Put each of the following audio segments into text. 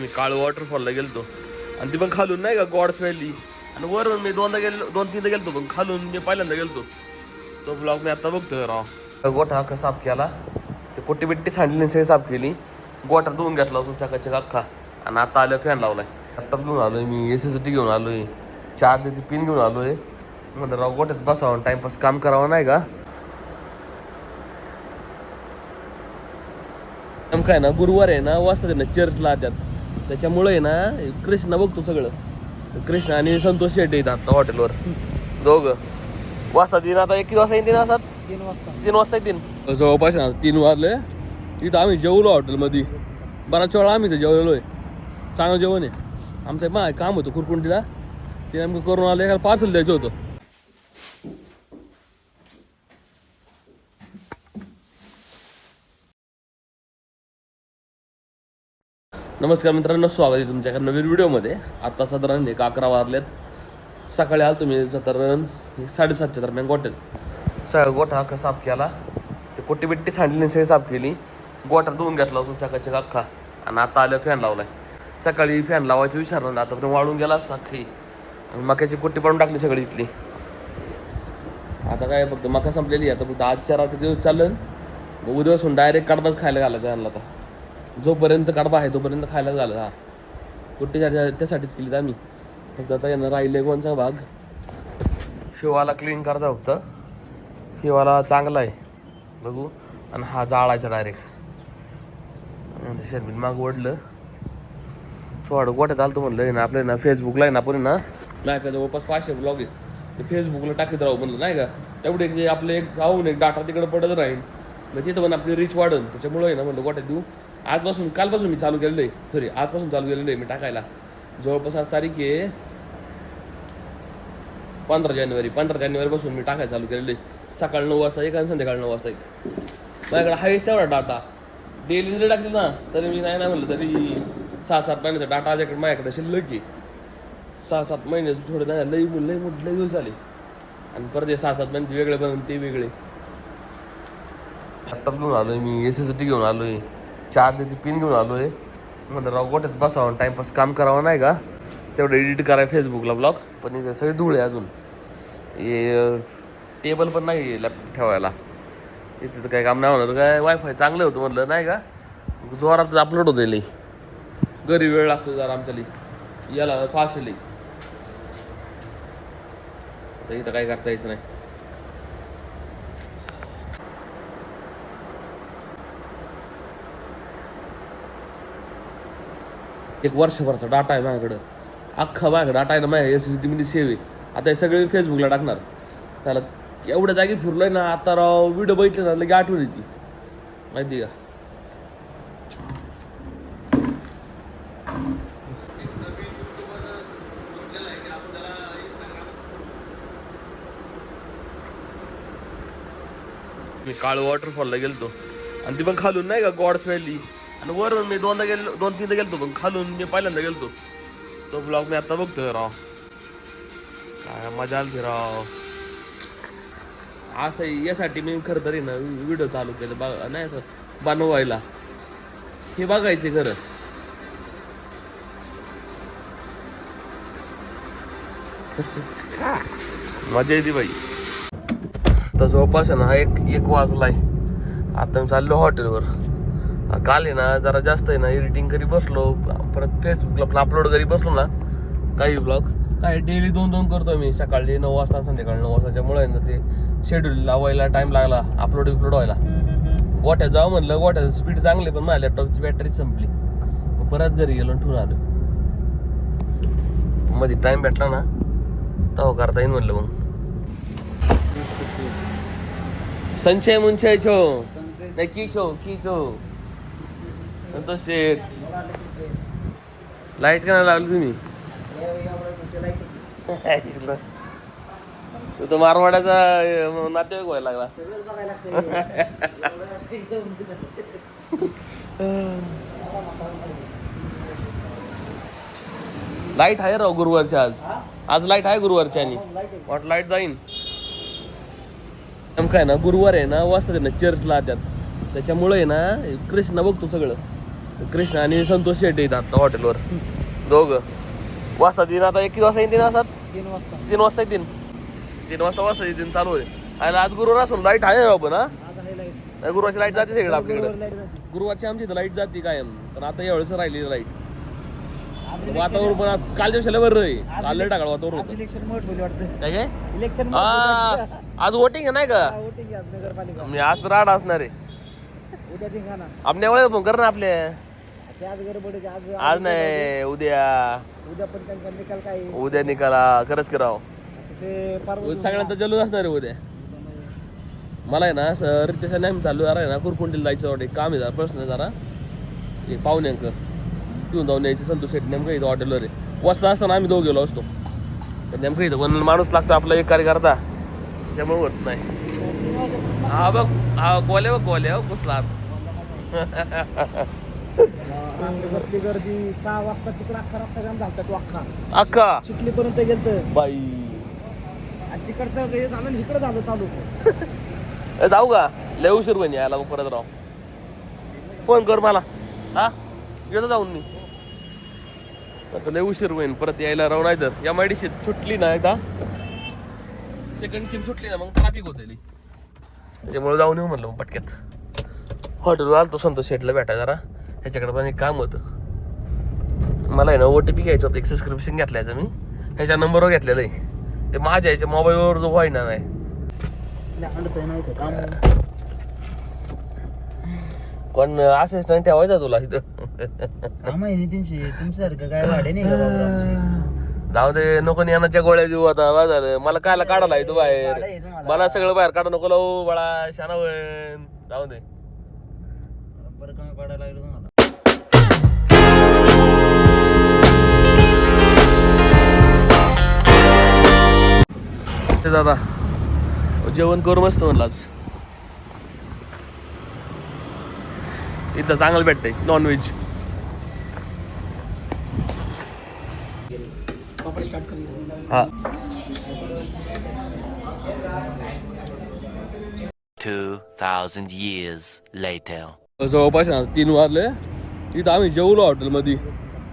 मी काळ वॉटरफॉलला गेलतो आणि ती पण खालून नाही का गॉड्स व्हॅली आणि वरून मी दोन तीनदा गेलतो पण खालून मी पहिल्यांदा गेलतो. तो ब्लॉग मी आता बघतोय राव. गोठा अख्खा साफ केला, ते कोटी बिट्टी सांडली सगळी साफ केली, गोठा धुवून घेतला तुमच्या कच्च्या अख्खा आणि आता आलं फॅन लावलाय. लॅपटॉप घेऊन आलोय मी, एसीसाठी घेऊन आलोय, चार्जरची पिन घेऊन आलोय. म्हणलं राव गोठ्यात बसावं टाइमपास काम करावं नाही का. काय ना गुरुवार आहे ना वाजता ना चर्चला त्यात, त्याच्यामुळे आहे ना कृष्णा बघतो सगळं. कृष्णा आणि संतोष शेट्टी येतात आता हॉटेलवर दोघं. वाजता तीन आता एक वाजता येईन, 3 वाजता येईन जवळपास 3 वाजले. इथं आम्ही जेवलो हॉटेलमध्ये, बराच वेळा आम्ही तर जेवलेलो आहे. चांगलं जेवण आहे आमचं. काम होतं कुरकुंटीला, ते आम्ही करून आलं. एखादं पार्सल द्यायचं होतं. नमस्कार मित्रांनो, स्वागत आहे तुमच्या एका नवीन व्हिडिओमध्ये. आत्ता साधारण 11 वाजलेत. सकाळी आलो तुम्ही साधारण 7:30च्या दरम्यान गोठ्यात. सगळा गोठा अख्खा साफ केला, ते कोटी बिट्टी सांडली सगळी साफ केली, गोठा धुवून घेतला तुमच्या कच्च्या अख्खा आणि आता आलं फॅन लावलाय. सकाळी फॅन लावायचं विचारलं, आता पण वाळून गेला असता अख्खी आणि मक्याची कोटी पाडून टाकली सगळी इथली. आता काय फक्त मका संपलेली, आता फक्त आजच्या रात्री दिवस चाललं. उद्यापासून डायरेक्ट कडबाच खायला घालायचं आणला. आता जोपर्यंत कडबा आहे तोपर्यंत खायला झालं. हा कुठे त्यासाठीच केली आम्ही. फक्त आता यांना राहिले कोणचा भाग शिवाला क्लीन करता. फक्त शिवाला चांगला आहे बघू, आणि हा जाळायचा डायरेक्ट. शर्मिन माग ओढलं थोडं गोठ्यात आलं. म्हणलं आहे ना आपल्या ना फेसबुकला आहे ना, आपण ना नाही का जवळपास 500 ब्लॉग आहेत, ते फेसबुकला टाकीत राहू म्हणलं नाही का. तेवढे जे आपले एक जाऊन एक डाटा तिकडे पडत राहील, मग तिथं पण आपली रीच वाढेल. त्याच्यामुळे आहे ना म्हणलं गोठ्यात देऊ. आजपासून कालपासून मी चालू केलेलं आहे, आजपासून चालू केलेलं आहे मी टाकायला. जवळपास आज तारीख आहे 15 जानेवारीपासून मी टाकायला चालू केलेलं आहे. सकाळ 9 वाजता एक आणि संध्याकाळी 9 वाजता एक. माझ्याकडे हायस्ट एवढा डाटा डेली जरी टाकली ना तरी मी नाही म्हणलं तरी 6-7 महिन्याचा डाटा माझ्याकडे शिल्लक आहे. 6-7 महिने थोडं नाही लई दिवस झाले. आणि परत 6-7 महिने वेगळे बनवून ते वेगळे. लॅपटॉप घेऊन आलोय मी, एसीसाठी घेऊन आलोय, चार्जरची पिन घेऊन आलोय. म्हणलं राव गोठ्यात बसावं टाइमपास काम करावं नाही का. तेवढं एडिट कराय फेसबुकला ब्लॉग. पण इथे सगळे धूळ आहे अजून. हे टेबल पण नाही लॅपटॉप ठेवायला. इथे तर काही काम नाही होणार. काय वायफाय चांगलं होतं म्हणलं नाही का, जोरात अपलोड होतं लई. घरी वेळ लागतो जरा आमच्या याला फास्ट लई. तर इथं काय करता यायचं नाही. एक वर्षभराचा डाटा आहे माझ्याकडं, अख्खा माझ्याकडे डाटा आहे ना. माझ्या SSD मध्ये सेव्ह आहे. आता हे सगळे फेसबुकला टाकणार. त्याला एवढ्या जागी फिरलोय ना आता राव. व्हिडिओ बघितले ना लगे आठवण येते माहिती का. मी काळ वॉटरफॉलला गेलतो आणि ती पण खालून नाही का गॉड्स व्हॅली, आणि वरून मी 2-3दा गेलतो पण खालून मी पहिल्यांदा गेलतो. तो ब्लॉग मी आता बघतोय राव. काय मजा आली राव. असं यासाठी मी खरं तरी ना व्हिडिओ चालू केलं नाही असं बनवायला. हे बघायचे खरं. मजा येते बाई. तर जवळपास ना एक वाजलाय. आता मी चाललो हॉटेलवर. काल आहे ना जरा जास्त आहे ना एडिटिंग करी बसलो, परत फेसबुकला अपलोड करी बसलो ना काही ब्लॉग. काय डेली 2 करतो मी, सकाळी 9 वाजता संध्याकाळी 9 वाजताच्यामुळे ना ते शेड्यूल लावायला टाईम लागला. अपलोड व्हायला. गोठ्यात जावं म्हणलं, गोठ्याचं स्पीड चांगली पण माझ्या लॅपटॉपची बॅटरी संपली. मग परत घरी गेलो ठेवून आलो. मध्ये टाईम भेटला ना तेव्हा करता येईल म्हणलं. मग संचय मुंचय छो किचो तो शेट लाईट का नाही लावली तुम्ही. तू तर मारवाड्याचा नातेवाईक व्हायला लागला. लाईट आहे राव गुरुवारची. आज लाईट आहे गुरुवारची आणि वाट लाईट जाईन. काय ना गुरुवार आहे ना वाजता ना चर्चला त्यात, त्याच्यामुळे आहे ना कृष्णा बघतो सगळं. कृष्णा आणि संतोष शेट्टी येतात आता हॉटेलवर दोघं. वाजता तीन आता एक वाजता येईन 3 वाजता 3 वाजता येतील 3 वाजता येतील चालू आहे. आणि आज गुरुवार असून लाईट आहे राव पण गुरुवारची लाईट जाते सगळं आपल्याकडे. गुरुवारची आमची इथं लाईट जाते कायम पण आता यावेळेस राहिली लाईट. वातावरण पण काल दिवसाला बरं आहे. काल टाकाळ वातावरण होतं काय काय आज वोटिंग आहे नाही का. मी आज राड असणार आहे आपल्या फोन कर ना आपल्या. आज नाही उद्या निकाला खरंच करावं. सगळ्यांचा जल्लोष असणार आहे उद्या. मला आहे ना सर त्याच्या नेहमी चालू आहे ना कुरकुंडीला जायचं वाटतं काम आहे जरा प्रश्न जरा पाहुण्यांक तिथून जाऊन यायचं. संतोष शेट्टी नेमकं इथं हॉटेलवर आहे. वाजता असताना आम्ही दोघं गेलो असतो पण नेमकं इथं कोण माणूस लागतो आपला एक कार्यकर्ता त्याच्यामुळे होत नाही. हा बघ हा गोल्या बघ गोल्या कुसला बसली गर्दी 6 वाजता तिकडे अख्खा रस्ता जाम झालता तो अख्खा चिखलीपर्यंत गेलत बाई. आणि तिकडचं हे झालं इकडं झालं चालू. जाऊ का लय उशीर बनी यायला परत राव. फोन कर मला हा गेलो जाऊन मी आता लय उशीर होईन परत यायला राहून. नाही तर MIDC सुटली ना एकदा सेकंड शिफ्ट सुटली ना मग ट्रॅफिक होते त्याच्यामुळे जाऊन येऊ म्हणलं मग पटक्यात. हॉटेलवर आलतो संतोष शेटला भेटाय जरा ह्याच्याकडे पण एक काम होतं. मला आहे ना OTP घ्यायचं होतं. एक सबस्क्रिप्शन घेतल्याचं मी ह्याच्या नंबरवर घेतलेलं आहे. ते माझ्या याच्या मोबाईलवर जो व्हायना नाही कोण असिस्टंट ठेवायचा तुला इथं तुमच्यासारखं काय वाढे नाही का. जाऊ दे नको ज्ञानाच्या गोळ्या देऊ आता बा झालं. मला कायला काढायला येतो बाहेर. मला सगळं बाहेर काढा नको लावू बाळा शाना होईन. जाऊ दे बरं कमी पडायला लागलं तुम्हाला. दादा जेवण करू मस्त म्हणलं आज. इथं चांगलं भेटतंय नॉनव्हेज. हा 2000 years later. जवळपास 3 वाजले. इथं आम्ही जेवलो हॉटेलमध्ये.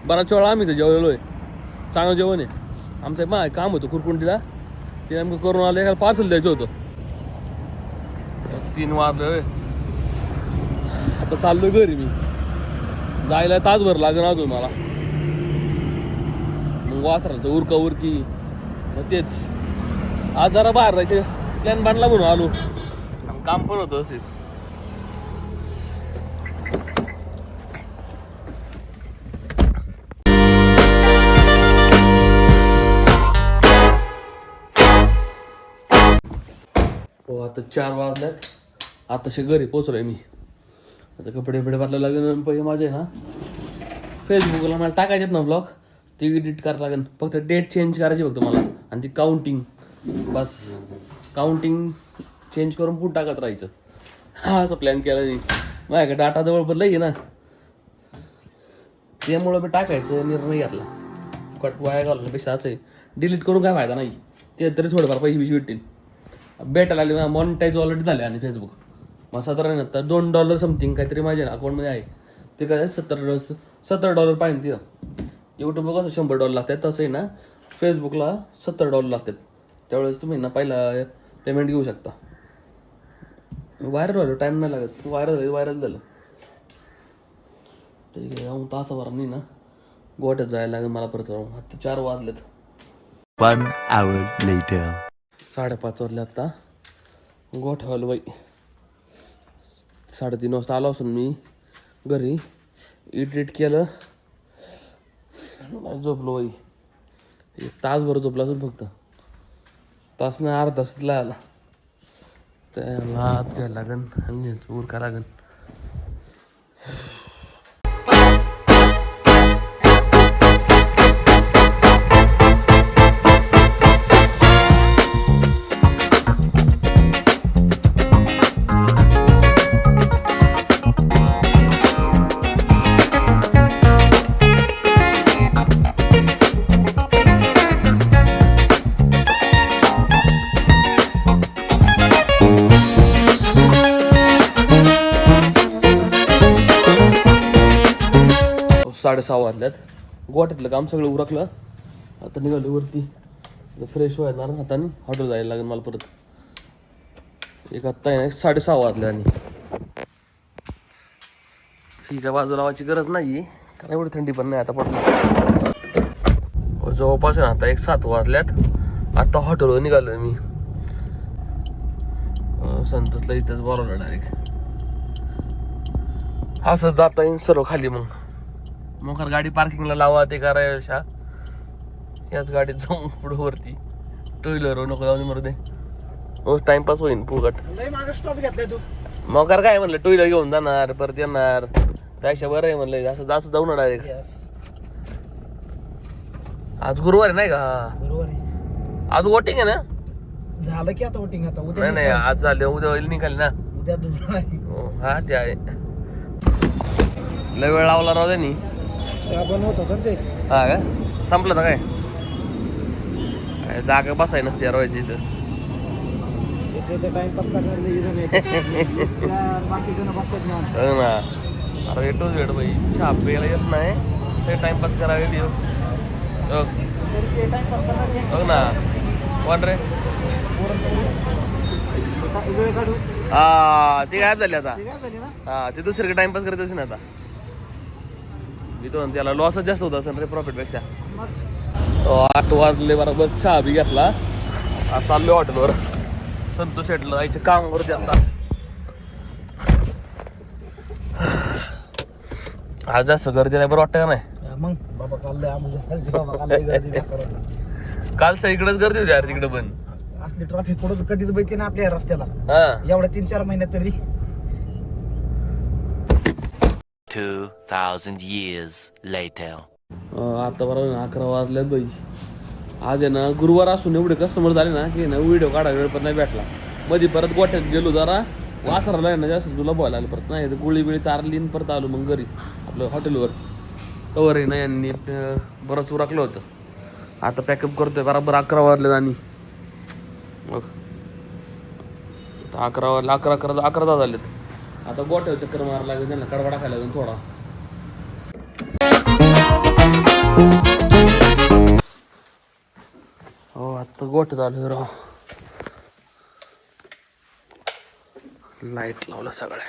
बराच वेळा आम्ही इथं जेवलेलो आहे. चांगलं जेवण आहे. आमचं मा काम होतं कुरकुंडीला ते नेमकं करून आलं. एखादं पार्सल द्यायचं होतं. 3 वाजले. आता चाललोय घरी मी. जायला तासभर लागेल अजून मला. मग वासराचं उरका उरकी मग तेच आज जरा बाहेर जायचे प्लॅन बांधला म्हणून आलो. काम पण होतं असे. हो आता 4 वाजल्यात. आताशे घरी पोचलोय मी. आता कपडे बदलायला लागेल. पहिले माझे ना फेसबुकला मला टाकायचे ना ब्लॉग ते एडिट करायला लागेल. फक्त डेट चेंज करायची फक्त मला आणि ती काउंटिंग बस. काउंटिंग चेंज करून पुढे टाकत राहायचं. हा असं प्लॅन केला नाही. माझ्याकडे डाटा जवळ पण लई ना त्यामुळं मी टाकायचं निर्णय घेतला. कट वाया घालण्यापेक्षा असं आहे डिलीट करून काय फायदा नाही. ते तरी थोडेफार पैसे भेटतील. भेटायला लागले मॉनिटाईज ऑलरेडी झाले आणि फेसबुक मग साधारण आता $2 समथिंग काहीतरी माझ्या अकाउंटमध्ये आहे. ते काय $70 पाहिजे तिथं. यूट्यूबला कसं $100 लागतात तसं आहे ना फेसबुकला $70 लागतात. त्यावेळेस तुम्ही ना पहिला पेमेंट घेऊ शकता. व्हायरल व्हायला टाईम नाही लागत. व्हायरल झालं ठीक आहे. जाऊन तासाभर नाही ना गोट्यात जायला लागेल मला परत राहून. आता 4 वाजलेत. 1 hour later. 5:30 वाजले आता. गोठ्यावालं बाई 3:30 वाजता आलो असून मी घरी. एडिट केलं झोपलो बाई. 1 तासभर झोपला असून फक्त. तास नाही अर्धा तासला आला. त्याला हात घ्यायला लागेल आणि उरका लागेल. 6:30 वाजल्यात. गोठ्यातलं काम सगळं उरकलं. आता निघालो वरती. फ्रेश व्हायला हाताने हॉटेल जायला लागेल मला परत. एक आत्ता आहे 6:30 वाजले आणि ही काय बाजू लावायची गरज नाही कारण एवढी थंडी पण नाही आता पडली. जवळपास आहे ना आता 7 वाजल्यात. आता हॉटेलवर निघालोय मी. संतोषला इथंच बोलावलं डायरेक्ट. असं जाता येईन सर्व खाली. मग गाडी पार्किंगला लावा ते करायच्या याच गाडीत जाऊन पुढं वरती. टू व्हीलर नको जाऊन मरू दे. टाइमपास होईन फुकट. मागे स्टॉप घेतलाय तू. मग काय म्हणलं टू व्हीलर घेऊन जाणार परत येणार त्यापेक्षा बरं आहे म्हणलं असं जास्त जाऊ ना डायरेक्ट. आज गुरुवार आहे नाही का? बरोबर आहे. आज वोटिंग आहे ना? झालं की आता वोटिंग. आता उद्या नाही आज झाले उद्या निघाली ना. उद्या दुसरं आहे. हा ते आहे. लय वेळ लावला राहू त्यांनी. बनवत होतं ते. हा का संपलं तर काय जागा बसाय नसते रोयची इथं. टाइमपास करणार बाकी जण बसतात ना. हो ना. अरे टू झेड बाई चहा प्यायला येत नाही ते टाइमपास करावे देऊ. बघ ना कोण रे? वेळ काढू. हा ते गायब झाले आता. ते काय झाली ना. हा ते दुसरीकडे टाइमपास करत असेल ना आता. मी तो त्याला लॉसच जास्त होता असेल रे प्रॉफिट पेक्षा. 8 वाजले बरोबर चहा बी घेतला. आज चाललोय हॉटेलवर. संतोष शेटला जायचे काम वरती आता. आज जास्त गर्दी नाही बरं वाटतं का नाही? मग बाबा काल गर्दी बेकार होती. काल इकडेच गर्दी होती यार तिकडे पण. असली ट्रॅफिक कुठं कधीच बैठते ना आपल्या रस्त्याला. हा एवढ्या 3-4 महिन्यात तरी. 2,000 years later. आता बरोबर 11 वाजले बाई. आज आहे ना गुरुवार असून एवढे कस्टमर झाले ना की ना व्हिडिओ काढायला वेळ पण नाही भेटला. मध्ये परत गोठ्यात गेलो जरा वासराला आहे ना जास्त तुला बोलायला लागलं परत नाही गोळी बिळी चारली आणि परत आलो मग घरी आपलं हॉटेलवर. तवर आहे ना यांनी बरंच उरकलं होतं. आता पॅकअप करतोय बरोबर 11 वाजले आणि मग 11 वाजले 11 झालेत. आता गोठ्यावर चक्कर मारायला लागेल त्यांना कडवा टाकायला लागेल थोडा. हो आता गोठ्यात आलो राव. लाईट लावलं सगळ्या.